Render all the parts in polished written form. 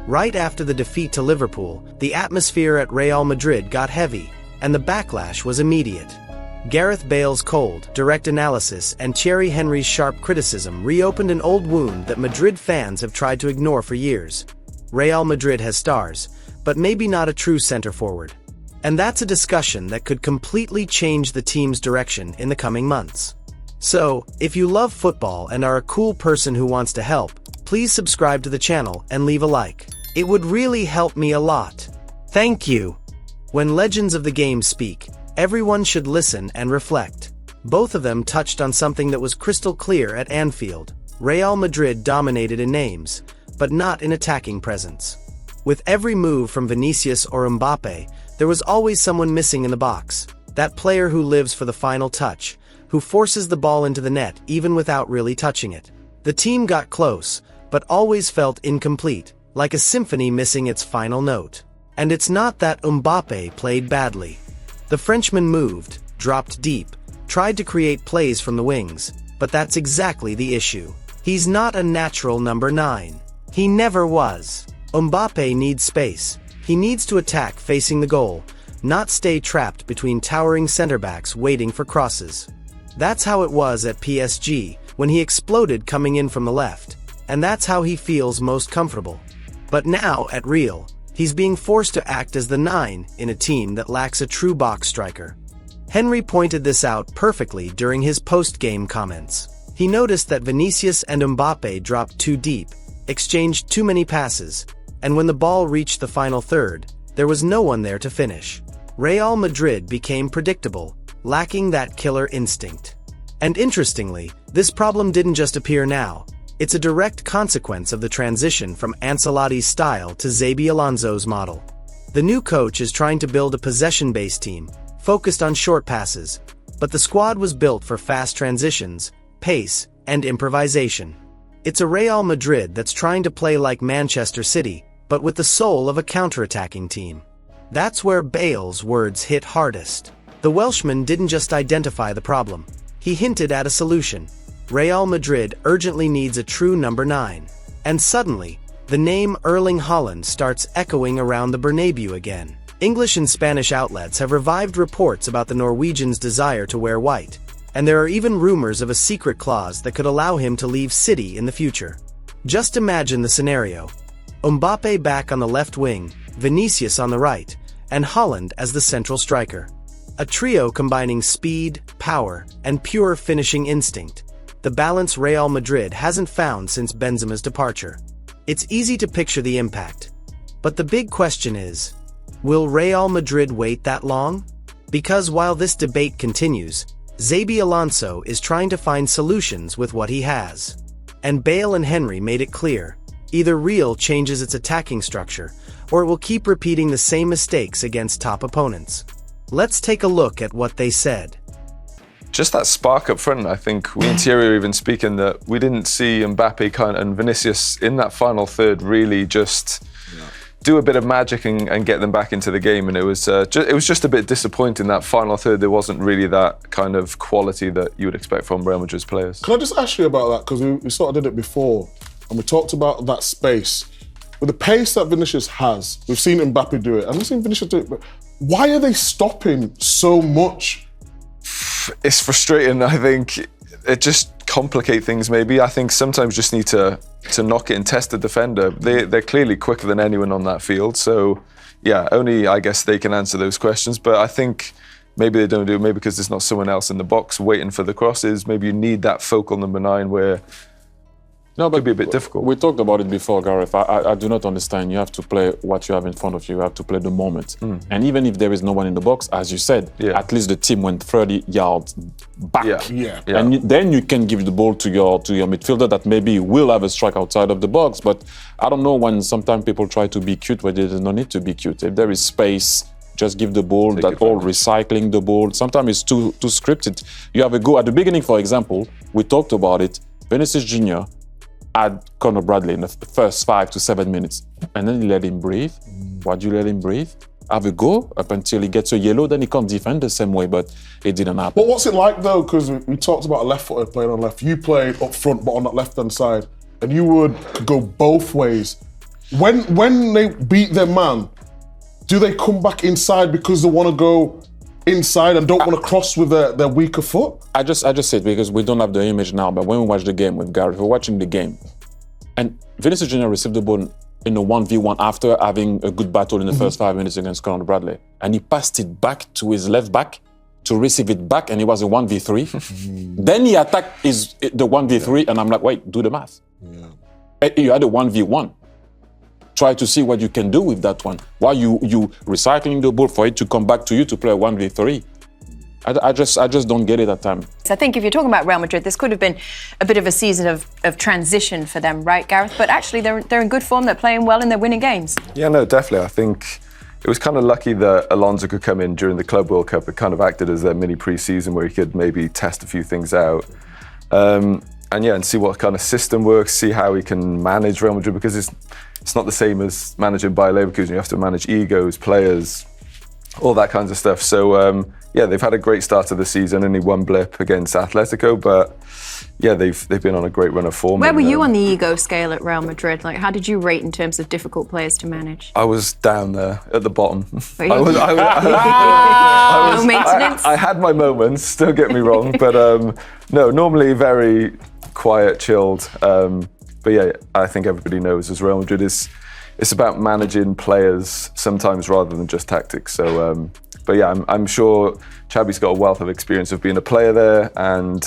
Right after the defeat to Liverpool, the atmosphere at Real Madrid got heavy, and the backlash was immediate. Gareth Bale's cold, direct analysis and Thierry Henry's sharp criticism reopened an old wound that Madrid fans have tried to ignore for years. Real Madrid has stars, but maybe not a true center-forward. And that's a discussion that could completely change the team's direction in the coming months. So, if you love football and are a cool person who wants to help, please subscribe to the channel and leave a like. It would really help me a lot. Thank you. When legends of the game speak, everyone should listen and reflect. Both of them touched on something that was crystal clear at Anfield. Real Madrid dominated in names, but not in attacking presence. With every move from Vinicius or Mbappe, there was always someone missing in the box. That player who lives for the final touch, who forces the ball into the net even without really touching it. The team got close, but always felt incomplete, like a symphony missing its final note. And it's not that Mbappe played badly. The Frenchman moved, dropped deep, tried to create plays from the wings, but that's exactly the issue. He's not a natural number 9. He never was. Mbappe needs space. He needs to attack facing the goal, not stay trapped between towering center-backs waiting for crosses. That's how it was at PSG, when he exploded coming in from the left, and that's how he feels most comfortable. But now, at Real, he's being forced to act as the 9 in a team that lacks a true box striker. Henry pointed this out perfectly during his post-game comments. He noticed that Vinicius and Mbappe dropped too deep, exchanged too many passes, and when the ball reached the final third, there was no one there to finish. Real Madrid became predictable, lacking that killer instinct. And interestingly, this problem didn't just appear now. It's a direct consequence of the transition from Ancelotti's style to Xabi Alonso'S model. The new coach is trying to build a possession-based team, focused on short passes, but the squad was built for fast transitions, pace, and improvisation. It's a Real Madrid that's trying to play like Manchester City, but with the soul of a counter-attacking team. That's where Bale's words hit hardest. The Welshman didn't just identify the problem. He hinted at a solution. Real Madrid urgently needs a true number 9. And suddenly, the name Erling Haaland starts echoing around the Bernabeu again. English and Spanish outlets have revived reports about the Norwegian's desire to wear white, and there are even rumors of a secret clause that could allow him to leave City in the future. Just imagine the scenario. Mbappe back on the left wing, Vinicius on the right, and Haaland as the central striker. A trio combining speed, power, and pure finishing instinct. The balance Real Madrid hasn't found since Benzema's departure. It's easy to picture the impact. But the big question is, will Real Madrid wait that long? Because while this debate continues, Xabi Alonso is trying to find solutions with what he has. And Bale and Henry made it clear, either Real changes its attacking structure, or it will keep repeating the same mistakes against top opponents. Let's take a look at what they said. Just that spark up front, I think we and Thierry were even speaking that we didn't see Mbappe and Vinicius in that final third really just do a bit of magic and get them back into the game. And it was just a bit disappointing that final third. There wasn't really that kind of quality that you would expect from Real Madrid's players. Can I just ask you about that? Because we sort of did it before, and we talked about that space. With the pace that Vinicius has, we've seen Mbappe do it, and we've seen Vinicius do it, but why are they stopping so much? It's frustrating. I think it just complicates things maybe. I think sometimes you just need to knock it and test the defender. They're clearly quicker than anyone on that field. So yeah, only I guess they can answer those questions. But I think maybe they don't do it, maybe because there's not someone else in the box waiting for the crosses. Maybe you need that focal number 9 where it could be a bit difficult. We talked about it before, Gareth. I do not understand. You have to play what you have in front of you. You have to play the moment. And even if there is no one in the box, as you said, at least the team went 30 yards back. And then you can give the ball to your midfielder that maybe will have a strike outside of the box. But I don't know, when sometimes people try to be cute where there's no need to be cute. If there is space, just give the ball, recycling the ball. Sometimes it's too scripted. You have a go. At the beginning, for example, we talked about it. Vinicius Jr. had Conor Bradley in the first 5 to 7 minutes. And then you let him breathe. Why do you let him breathe? Have a go up until he gets a yellow, then he can't defend the same way, but it didn't happen. But what's it like though? Because we talked about a left-footer playing on left. You played up front, but on that left-hand side. And you would go both ways. when they beat their man, do they come back inside because they want to go inside and don't want to cross with their weaker foot? I just said because we don't have the image now, but when we watch the game with Gareth, we're watching the game, and Vinicius Junior received the ball in a 1v1 after having a good battle in the first 5 minutes against Conor Bradley, and he passed it back to his left back to receive it back, and it was a 1v3. Then he attacked the 1v3, and I'm like, wait, do the math. Yeah. You had a 1v1. Try to see what you can do with that one. While you recycling the ball for it to come back to you to play a 1v3. I just don't get it at times. I think if you're talking about Real Madrid, this could have been a bit of a season of transition for them, right, Gareth? But actually, they're in good form, they're playing well, and they're winning games. Yeah, no, definitely. I think it was kind of lucky that Alonso could come in during the Club World Cup. It kind of acted as their mini pre-season where he could maybe test a few things out. And see what kind of system works, see how he can manage Real Madrid, because it's not the same as managing Bayer Leverkusen. You have to manage egos, players, all that kinds of stuff. So, they've had a great start to the season, only one blip against Atletico, but yeah, they've been on a great run of form. Where were you on the ego scale at Real Madrid? Like, how did you rate in terms of difficult players to manage? I was down there at the bottom. No maintenance? I had my moments, don't get me wrong, but no, normally very quiet, chilled. But yeah, I think everybody knows as Real Madrid it's about managing players sometimes rather than just tactics. So, but yeah, I'm sure Xabi's got a wealth of experience of being a player there. And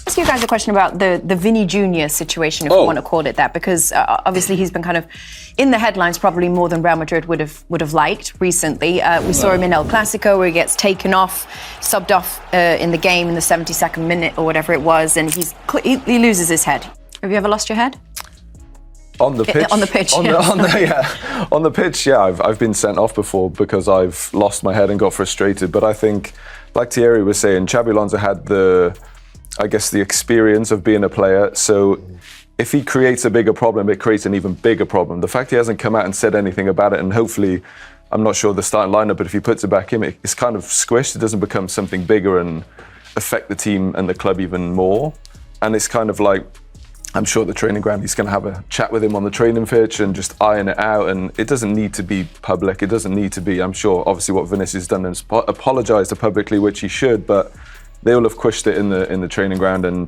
ask you guys a question about the Vinny Jr. situation, if you want to call it that, because obviously he's been kind of in the headlines probably more than Real Madrid would have liked recently. We saw him in El Clasico where he gets taken off, subbed off in the game in the 72nd minute or whatever it was, and he loses his head. Have you ever lost your head? On the pitch? On the pitch, On the pitch, yeah. I've been sent off before because I've lost my head and got frustrated. But I think, like Thierry was saying, Xabi Alonso had the experience of being a player. So if he creates a bigger problem, it creates an even bigger problem. The fact he hasn't come out and said anything about it, and hopefully, I'm not sure the starting lineup, but if he puts it back in, it's kind of squished. It doesn't become something bigger and affect the team and the club even more. And it's kind of like, I'm sure at the training ground he's going to have a chat with him on the training pitch and just iron it out. And it doesn't need to be public. It doesn't need to be, I'm sure, obviously what Vinicius has done is apologised publicly, which he should, but they will have quished it in the training ground and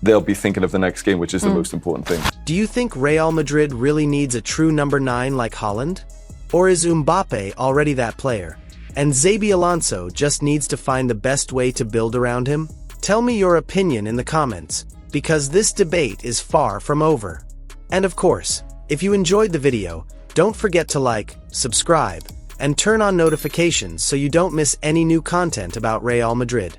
they'll be thinking of the next game, which is the most important thing. Do you think Real Madrid really needs a true number 9 like Haaland? Or is Mbappe already that player? And Xabi Alonso just needs to find the best way to build around him? Tell me your opinion in the comments, because this debate is far from over. And of course, if you enjoyed the video, don't forget to like, subscribe, and turn on notifications so you don't miss any new content about Real Madrid.